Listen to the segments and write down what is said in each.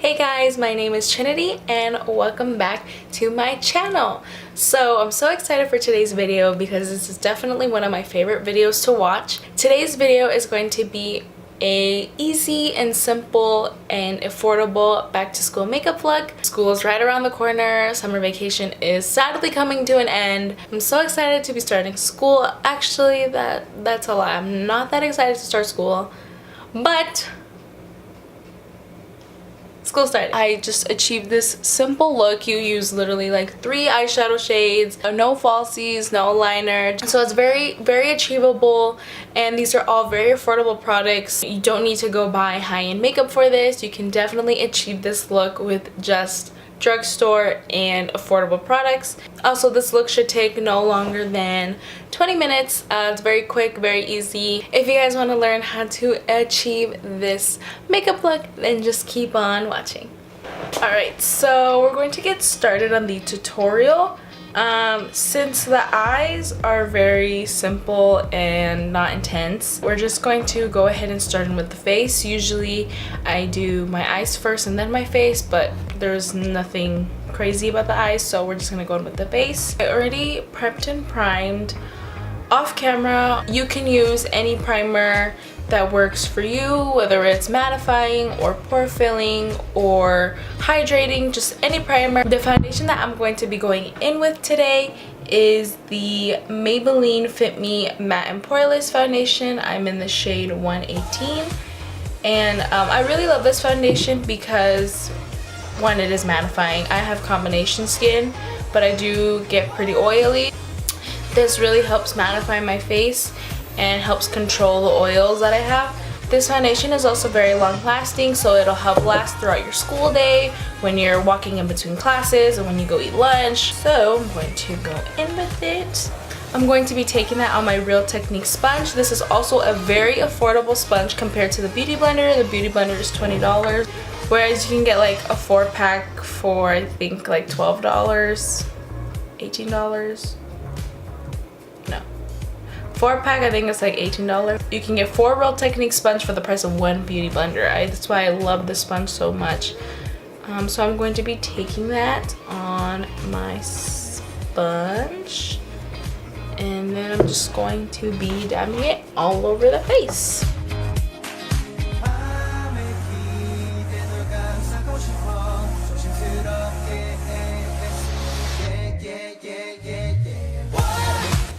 Hey guys, my name is Trinity and welcome back to my channel. So I'm so excited for today's video because this is definitely one of my favorite videos to watch. Today's video is going to be a easy and simple and affordable back to school makeup look. School is right around the corner. Summer vacation is sadly coming to an end. I'm so excited to be starting school. Actually, that's a lie. I'm not that excited to start school, but school started. I just achieved this simple look. You use literally like 3 eyeshadow shades, no falsies, no liner. So it's very achievable, and these are all very affordable products. You don't need to go buy high-end makeup for this. You can definitely achieve this look with just drugstore and affordable products. Also, this look should take no longer than 20 minutes. It's very quick, very easy. If you guys want to learn how to achieve this makeup look, then just keep on watching. Alright, so we're going to get started on the tutorial. Since the eyes are very simple and not intense, we're just going to go ahead and start with the face. Usually I do my eyes first and then my face, but there's nothing crazy about the eyes, so we're just gonna go in with the face. I already prepped and primed. Off camera, you can use any primer that works for you, whether it's mattifying or pore filling or hydrating, just any primer. The foundation that I'm going to be going in with today is the Maybelline Fit Me Matte and Poreless Foundation. I'm in the shade 118, and I really love this foundation because, one, it is mattifying. I have combination skin, but I do get pretty oily. This really helps mattify my face and helps control the oils that I have. This foundation is also very long lasting, so it'll help last throughout your school day, when you're walking in between classes, and when you go eat lunch. So I'm going to go in with it. I'm going to be taking that on my Real Technique sponge. This is also a very affordable sponge compared to the Beauty Blender. The Beauty Blender is $20, whereas you can get like a 4-pack for I think like $12, $18. 4-pack, I think it's like $18. You can get 4 Real Technique sponge for the price of 1 Beauty Blender. That's why I love this sponge so much. So I'm going to be taking that on my sponge, and then I'm just going to be dabbing it all over the face.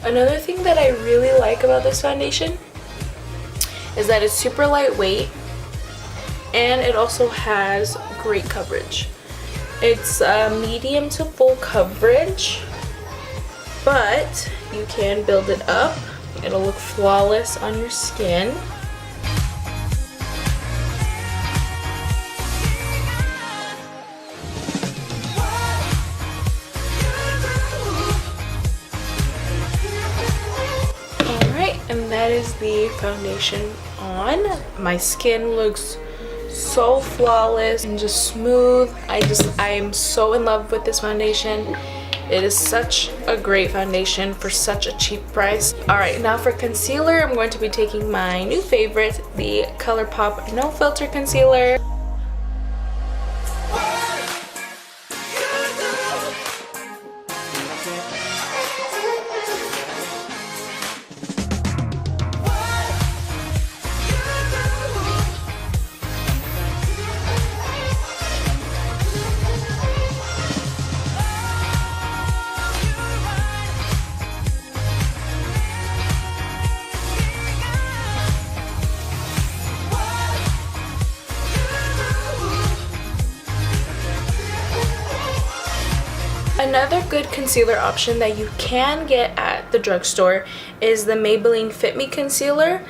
Another thing that I really like about this foundation is that it's super lightweight, and it also has great coverage. It's medium to full coverage, but you can build it up. It'll look flawless on your skin. And that is the foundation on. My skin looks so flawless and just smooth. I am so in love with this foundation. It is such a great foundation for such a cheap price. Alright, now for concealer, I'm going to be taking my new favorite, the ColourPop No Filter Concealer. Another good concealer option that you can get at the drugstore is the Maybelline Fit Me Concealer.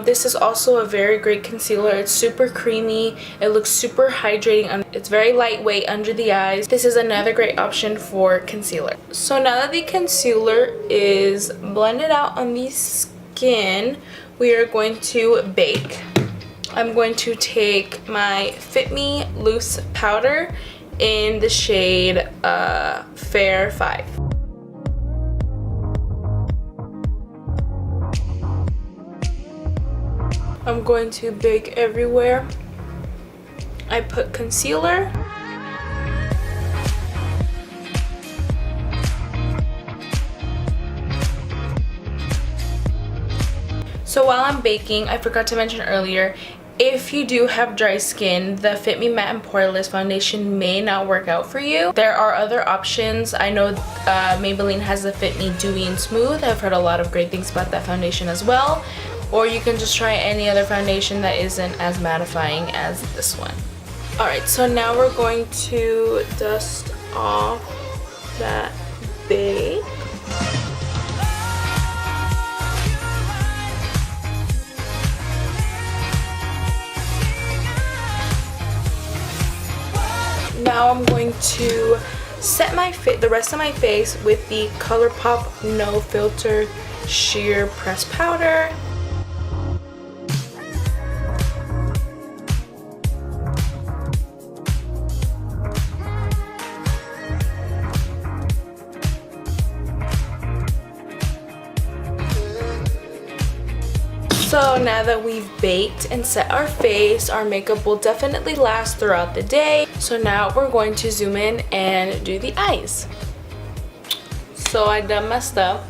This is also a very great concealer. It's super creamy. It looks super hydrating. It's very lightweight under the eyes. This is another great option for concealer. So now that the concealer is blended out on the skin, we are going to bake. I'm going to take my Fit Me Loose Powder in the shade Fair 5. I'm going to bake everywhere. I put concealer. So while I'm baking, I forgot to mention earlier, if you do have dry skin, the Fit Me Matte and Poreless foundation may not work out for you. There are other options. I know Maybelline has the Fit Me Dewy and Smooth. I've heard a lot of great things about that foundation as well. Or you can just try any other foundation that isn't as mattifying as this one. Alright, so now we're going to dust off that bake. Now I'm going to set the rest of my face with the ColourPop No Filter Sheer Press Powder. So now that we've baked and set our face, our makeup will definitely last throughout the day. So now we're going to zoom in and do the eyes. So I done messed up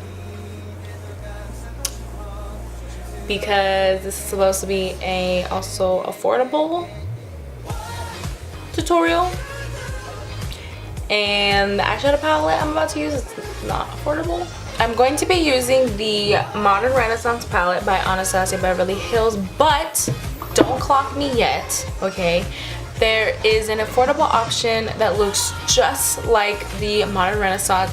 because this is supposed to be a also affordable tutorial, and the eyeshadow palette I'm about to use is not affordable. I'm going to be using the Modern Renaissance palette by Anastasia Beverly Hills, but don't clock me yet, okay? There is an affordable option that looks just like the Modern Renaissance.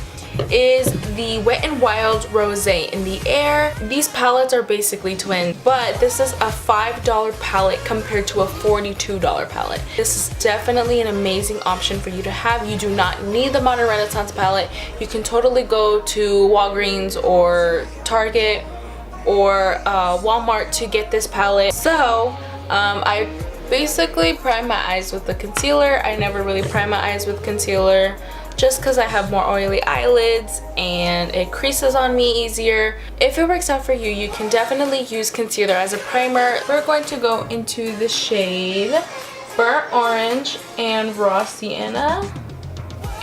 Is the Wet n Wild Rosé in the Air. These palettes are basically twins, but this is a $5 palette compared to a $42 palette. This is definitely an amazing option for you to have. You do not need the Modern Renaissance palette. You can totally go to Walgreens or Target or Walmart to get this palette. So I basically prime my eyes with the concealer. I never really prime my eyes with concealer just because I have more oily eyelids and it creases on me easier. If it works out for you, you can definitely use concealer as a primer. We're going to go into the shade Burnt Orange and Raw Sienna,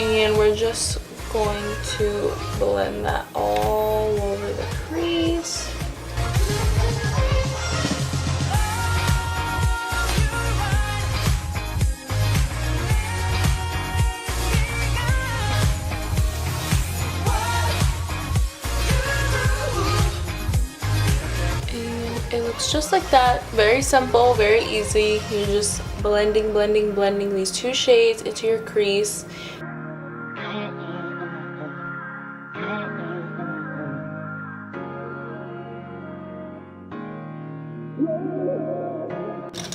and we're just going to blend that all over the crease. It looks just like that. Very simple, very easy. You're just blending these two shades into your crease.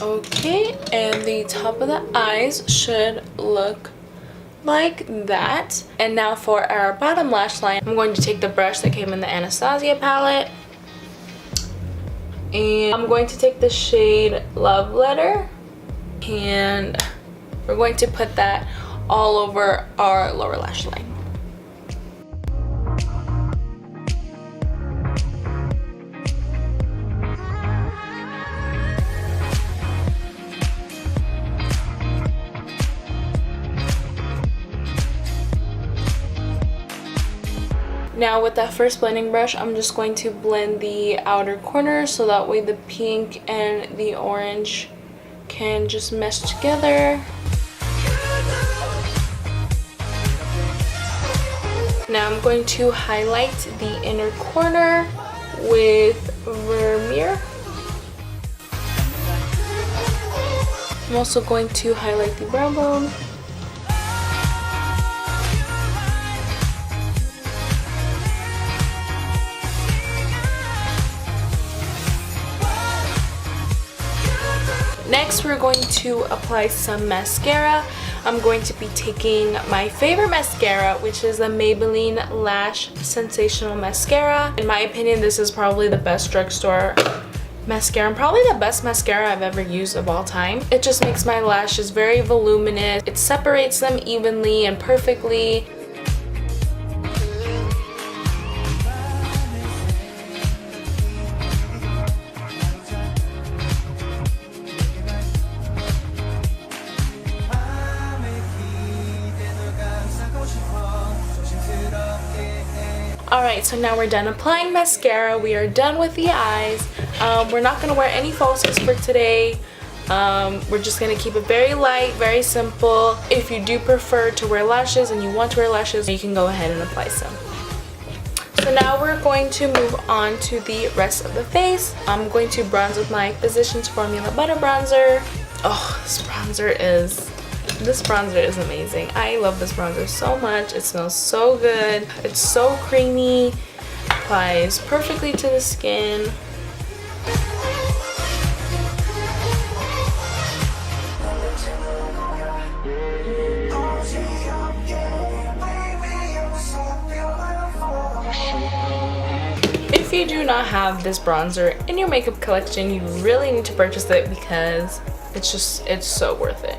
Okay, and the top of the eyes should look like that. And now for our bottom lash line, I'm going to take the brush that came in the Anastasia palette, and I'm going to take the shade Love Letter, and we're going to put that all over our lower lash line. Now with that first blending brush, I'm just going to blend the outer corners so that way the pink and the orange can just mesh together. Now I'm going to highlight the inner corner with Vermeer. I'm also going to highlight the brow bone. Next, we're going to apply some mascara. I'm going to be taking my favorite mascara, which is the Maybelline Lash Sensational Mascara. In my opinion, this is probably the best drugstore mascara and probably the best mascara I've ever used of all time. It just makes my lashes very voluminous. It separates them evenly and perfectly. Alright, so now we're done applying mascara. We are done with the eyes. We're not going to wear any falsies for today. We're just going to keep it very light, very simple. If you do prefer to wear lashes and you want to wear lashes, you can go ahead and apply some. So now we're going to move on to the rest of the face. I'm going to bronze with my Physicians Formula Butter Bronzer. Oh, this bronzer is amazing. I love this bronzer so much. It smells so good. It's so creamy. Applies perfectly to the skin. If you do not have this bronzer in your makeup collection, you really need to purchase it because it's so worth it.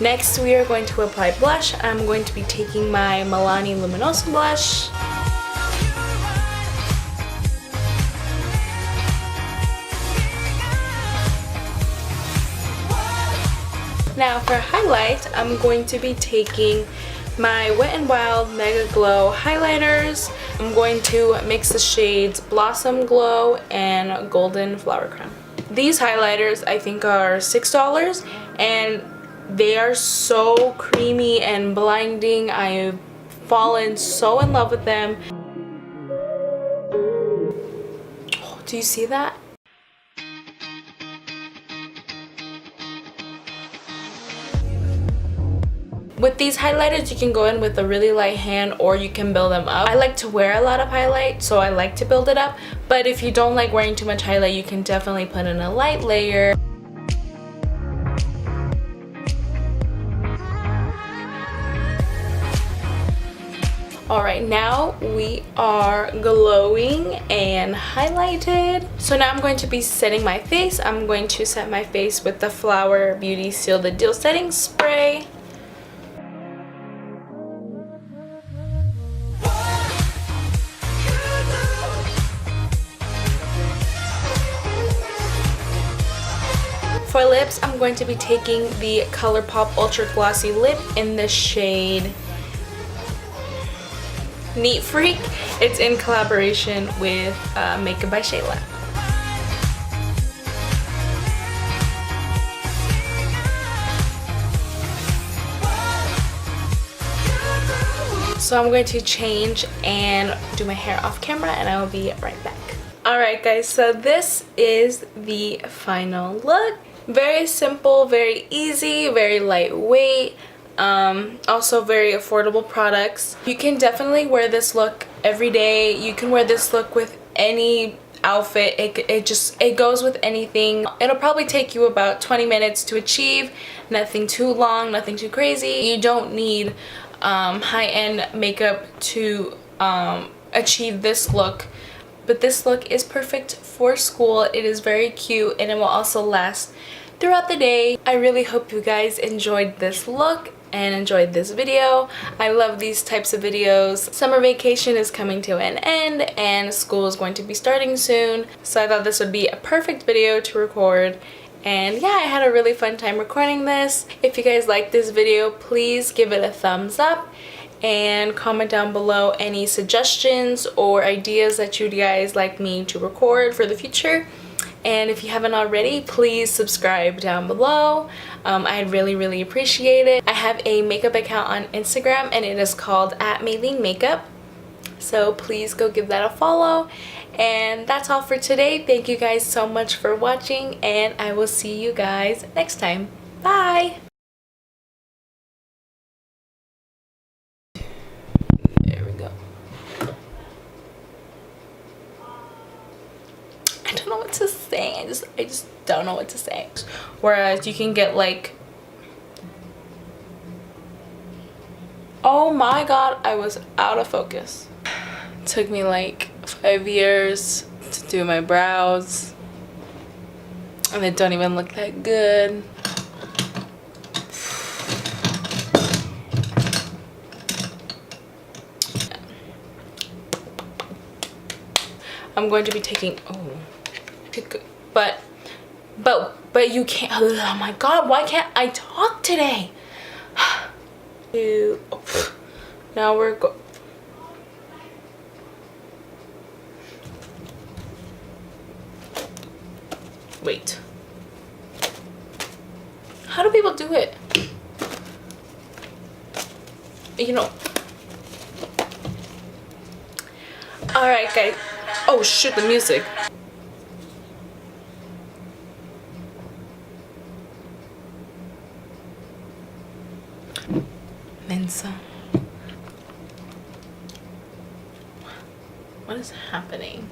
Next, we are going to apply blush. I'm going to be taking my MAELINE Luminosa blush. Now for highlight, I'm going to be taking my Wet n Wild Mega Glow highlighters. I'm going to mix the shades Blossom Glow and Golden Flower Crown. These highlighters I think are $6 and they are so creamy and blinding. I've fallen so in love with them. Oh, do you see that? With these highlighters, you can go in with a really light hand or you can build them up. I like to wear a lot of highlight, so I like to build it up. But if you don't like wearing too much highlight, you can definitely put in a light layer. Alright, now we are glowing and highlighted. So now I'm going to be setting my face. I'm going to set my face with the Flower Beauty Seal the Deal Setting Spray. For lips, I'm going to be taking the ColourPop Ultra Glossy Lip in the shade Neat Freak. It's in collaboration with Makeup by Shayla. So I'm going to change and do my hair off camera and I will be right back. Alright guys, so this is the final look. Very simple, very easy, very lightweight. Also very affordable products. You can definitely wear this look every day. You can wear this look with any outfit. It goes with anything. It'll probably take you about 20 minutes to achieve. Nothing too long, nothing too crazy. You don't need high-end makeup to achieve this look. But this look is perfect for school. It is very cute and it will also last throughout the day. I really hope you guys enjoyed this look and enjoyed this video. I love these types of videos. Summer vacation is coming to an end and school is going to be starting soon. So I thought this would be a perfect video to record. And yeah, I had a really fun time recording this. If you guys like this video, please give it a thumbs up and comment down below any suggestions or ideas that you guys like me to record for the future. And if you haven't already, please subscribe down below. I'd really appreciate it. I have a makeup account on Instagram and it is called @MAELINE_makeup. So please go give that a follow. And that's all for today. Thank you guys so much for watching and I will see you guys next time. Bye! I don't know what to say. I just don't know what to say. Whereas you can get like, oh my god, I was out of focus. It took me like 5 years to do my brows and they don't even look that good. I'm going to be taking, but you can't, oh my god, why can't I talk today? Now we're wait. How do people do it? You know. Alright, guys. Oh, shoot, the music. Mensa. What is happening?